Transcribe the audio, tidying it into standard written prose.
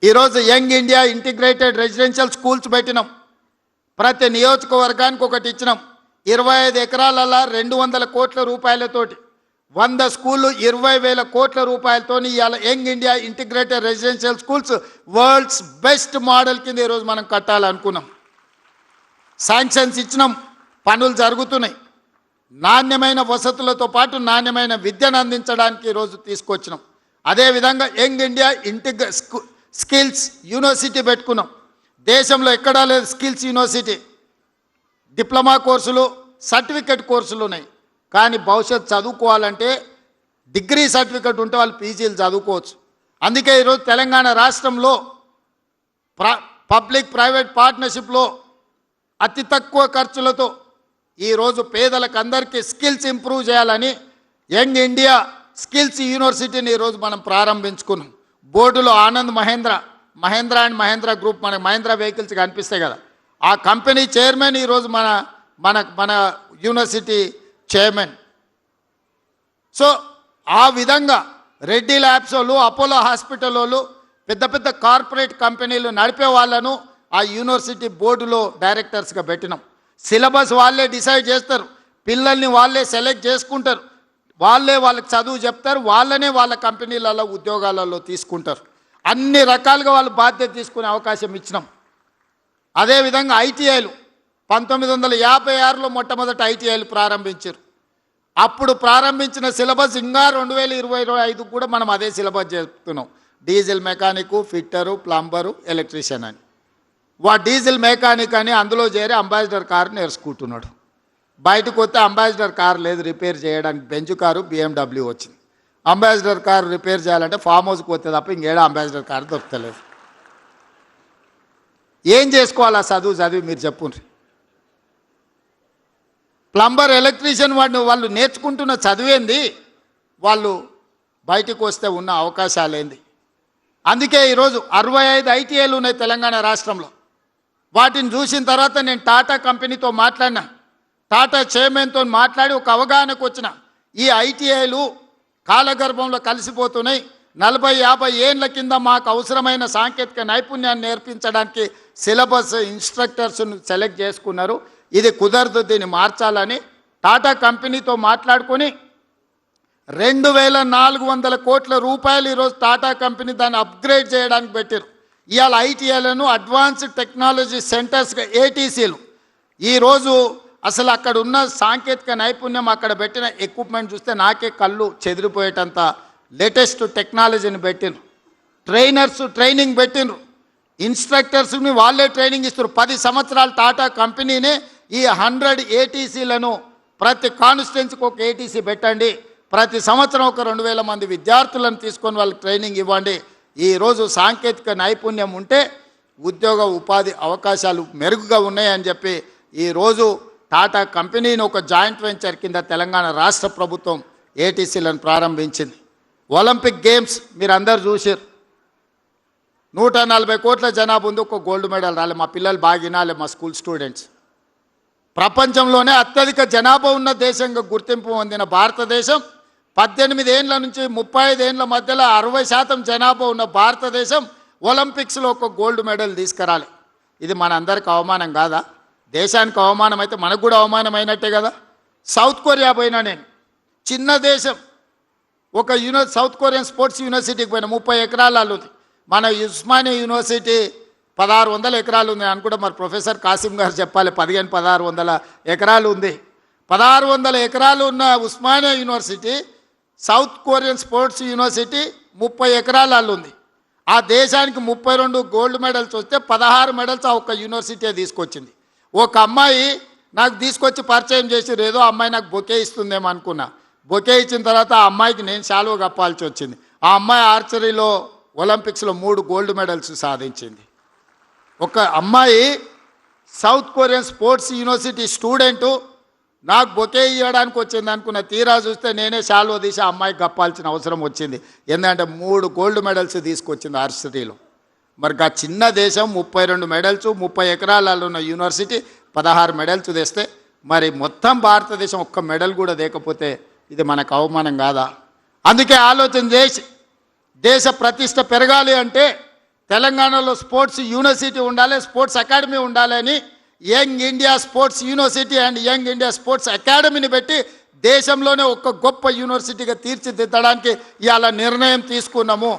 ఈరోజు young India integrated residential schools పెట్టినాం. ప్రతి నియోజకవర్గానికి ఒకటి ఇచ్చినాం. 25 ఎకరాలలో 200 కోట్ల రూపాయలతోటి 100 స్కూళ్ళు 20,000 కోట్ల రూపాయలతో ఇవాళ young India integrated residential schools world's best model కింద ఈరోజు మనం కట్టాలనుకున్నాం. శాంక్షన్స్ ఇచ్చినాం, పనులు జరుగుతున్నాయి. నాణ్యమైన వసతులతో పాటు నాణ్యమైన విద్యను అందించడానికి ఈరోజు తీసుకొచ్చినాం. అదేవిధంగా యంగ్ ఇండియా స్కిల్స్ యూనివర్సిటీ పెట్టుకున్నాం. దేశంలో ఎక్కడా లేదు స్కిల్స్ యూనివర్సిటీ. డిప్లొమా కోర్సులు, సర్టిఫికెట్ కోర్సులు ఉన్నాయి. కానీ భవిష్యత్తు చదువుకోవాలంటే డిగ్రీ సర్టిఫికెట్ ఉంటే వాళ్ళు పీజీలు చదువుకోవచ్చు. అందుకే ఈరోజు తెలంగాణ రాష్ట్రంలో పబ్లిక్ ప్రైవేట్ పార్ట్నర్షిప్లో అతి తక్కువ ఖర్చులతో ఈరోజు పేదలకు అందరికీ స్కిల్స్ ఇంప్రూవ్ చేయాలని యంగ్ ఇండియా స్కిల్స్ యూనివర్సిటీని ఈరోజు మనం ప్రారంభించుకున్నాం. బోర్డులో ఆనంద్ మహేంద్ర అండ్ మహేంద్ర గ్రూప్, మనకు మహేంద్ర వెహికల్స్ కనిపిస్తాయి కదా, ఆ కంపెనీ చైర్మన్ ఈరోజు మన యూనివర్సిటీ చైర్మన్. సో ఆ విధంగా రెడ్డి ల్యాబ్స్ వాళ్ళు, అపోలో హాస్పిటల్ వాళ్ళు, పెద్ద పెద్ద కార్పొరేట్ కంపెనీలు నడిపే వాళ్ళను ఆ యూనివర్సిటీ బోర్డులో డైరెక్టర్స్గా పెట్టినాం. సిలబస్ వాళ్ళే డిసైడ్ చేస్తారు, పిల్లల్ని వాళ్ళే సెలెక్ట్ చేసుకుంటారు, వాళ్ళకి చదువు చెప్తారు, వాళ్ళనే వాళ్ళ కంపెనీలలో ఉద్యోగాలలో తీసుకుంటారు. అన్ని రకాలుగా వాళ్ళు బాధ్యత తీసుకునే అవకాశం ఇచ్చినాం. అదేవిధంగా ఐటీఐలు 1956లో మొట్టమొదటి ఐటీఐలు ప్రారంభించారు. అప్పుడు ప్రారంభించిన సిలబస్ ఇంకా 2025 కూడా మనం అదే సిలబస్ చెప్తున్నాం. Diesel mechanic, fitter, plumber, electrician అని. డీజిల్ మెకానిక్ అని అందులో చేరి అంబాసిడర్ కారు నేర్చుకుంటున్నాడు. బయటకు వస్తే అంబాసిడర్ కారు లేదు రిపేర్ చేయడానికి, బెంజ్ కారు BMW వచ్చింది. అంబాసిడర్ కారు రిపేర్ చేయాలంటే ఫామ్ హౌస్కి వస్తే తప్ప ఇంకేడా అంబాసిడర్ కారు దొరుకుతలేదు. ఏం చేసుకోవాలి ఆ చదివి మీరు చెప్పుండ్రి. ప్లంబర్, ఎలక్ట్రీషియన్ వాళ్ళు నేర్చుకుంటున్న చదివేంది, వాళ్ళు బయటకు వస్తే ఉన్న అవకాశాలు ఏంది. అందుకే ఈరోజు 65 ఐటీఐలు ఉన్నాయి తెలంగాణ రాష్ట్రంలో. వాటిని చూసిన తర్వాత నేను టాటా కంపెనీతో మాట్లాడినా, టాటా చైర్మన్తో మాట్లాడి ఒక అవగాహనకు వచ్చిన. ఈ ఐటీఐలు కాలగర్భంలో కలిసిపోతున్నాయి. 40-50 ఏళ్ళ కింద మాకు అవసరమైన సాంకేతిక నైపుణ్యాన్ని నేర్పించడానికి సిలబస్ ఇన్స్ట్రక్టర్స్ను సెలెక్ట్ చేసుకున్నారు. ఇది కుదరదు, దీన్ని మార్చాలని టాటా కంపెనీతో మాట్లాడుకొని 2,400 కోట్ల రూపాయలు ఈరోజు టాటా కంపెనీ దాన్ని అప్గ్రేడ్ చేయడానికి పెట్టారు. ఇవాళ ఐటీఐలను అడ్వాన్స్డ్ టెక్నాలజీ సెంటర్స్గా ఏటీసీలు. ఈరోజు అసలు అక్కడ ఉన్న సాంకేతిక నైపుణ్యం, అక్కడ పెట్టిన ఎక్విప్మెంట్ చూస్తే నాకే కళ్ళు చెదిరిపోయేటంత లేటెస్ట్ టెక్నాలజీని పెట్టినరు. ట్రైనర్స్ ట్రైనింగ్ పెట్టినరు, ఇన్స్ట్రక్టర్స్ని వాళ్ళే ట్రైనింగ్ ఇస్తారు. 10 సంవత్సరాలు టాటా కంపెనీనే ఈ 100 ఏటీసీలను ప్రతి కాన్స్టిట్యున్సీకి ఒక ఏటీసీ పెట్టండి, ప్రతి సంవత్సరం ఒక 2,000 మంది విద్యార్థులను తీసుకొని వాళ్ళకి ట్రైనింగ్ ఇవ్వండి. ఈరోజు సాంకేతిక నైపుణ్యం ఉంటే ఉద్యోగ ఉపాధి అవకాశాలు మెరుగుగా ఉన్నాయని చెప్పి ఈరోజు టాటా కంపెనీని ఒక జాయింట్ వెంచర్ కింద తెలంగాణ రాష్ట్ర ప్రభుత్వం ఏటీసీలను ప్రారంభించింది. ఒలింపిక్ గేమ్స్ మీరు అందరు చూసారు. 140 కోట్ల జనాభా ఉంది, ఒక గోల్డ్ మెడల్ రాలే. మా పిల్లలు బాగా వినాలి, మా స్కూల్ స్టూడెంట్స్. ప్రపంచంలోనే అత్యధిక జనాభా ఉన్న దేశంగా గుర్తింపు పొందిన భారతదేశం 18 ఏళ్ళ నుంచి 35 ఏళ్ళ మధ్యలో 60% జనాభా ఉన్న భారతదేశం ఒలింపిక్స్లో ఒక గోల్డ్ మెడల్ తీసుకురాలి. ఇది మనందరికి అవమానం కాదా? దేశానికి అవమానం అయితే మనకు కూడా అవమానం అయినట్టే కదా. సౌత్ కొరియా పోయినా నేను, చిన్న దేశం, ఒక సౌత్ కొరియన్ స్పోర్ట్స్ యూనివర్సిటీకి పోయినా. 30 ఎకరాలు ఉంది. మన ఉస్మానియా యూనివర్సిటీ 1,600 ఎకరాలు ఉంది అనుకుంటా. మరి ప్రొఫెసర్ కాసిం గారు చెప్పాలి, 1,600 ఎకరాలు ఉంది. 1,600 ఎకరాలు ఉన్న Osmania university, south Korean sports university 30 ఎకరాలు ఉంది. ఆ దేశానికి 32 గోల్డ్ మెడల్స్ వస్తే 16 మెడల్స్ ఆ ఒక్క యూనివర్సిటీ తీసుకొచ్చింది. ఒక అమ్మాయి నాకు తీసుకొచ్చి పరిచయం చేసి, ఏదో అమ్మాయి నాకు బొకే ఇస్తుందేమో అనుకున్నా. బొకే ఇచ్చిన తర్వాత ఆ అమ్మాయికి నేను శాలువ కప్పాల్సి వచ్చింది. ఆ అమ్మాయి ఆర్చరీలో ఒలింపిక్స్లో 3 గోల్డ్ మెడల్స్ సాధించింది. ఒక అమ్మాయి south Korean sports university student నాకు బొకే ఇవ్వడానికి వచ్చింది అనుకున్న, తీరా చూస్తే నేనే శాలువ తీసి ఆ అమ్మాయికి కప్పాల్సిన అవసరం వచ్చింది. ఎందుకంటే 3 గోల్డ్ మెడల్స్ తీసుకొచ్చింది ఆర్చరీలో. మరి ఆ చిన్న దేశం 32 మెడల్స్, 30 ఎకరాలలో ఉన్న యూనివర్సిటీ 16 మెడల్స్ తెస్తే, మరి మొత్తం భారతదేశం ఒక్క మెడల్ కూడా లేకపోతే ఇది మనకు అవమానం కాదా? అందుకే ఆలోచన చేసి దేశ ప్రతిష్ట పెరగాలి అంటే తెలంగాణలో స్పోర్ట్స్ యూనివర్సిటీ ఉండాలి, స్పోర్ట్స్ అకాడమీ ఉండాలి అని young India sports university and young India sports అకాడమీని పెట్టి దేశంలోనే ఒక గొప్ప యూనివర్సిటీగా తీర్చిదిద్దడానికి ఇవాళ నిర్ణయం తీసుకున్నాము.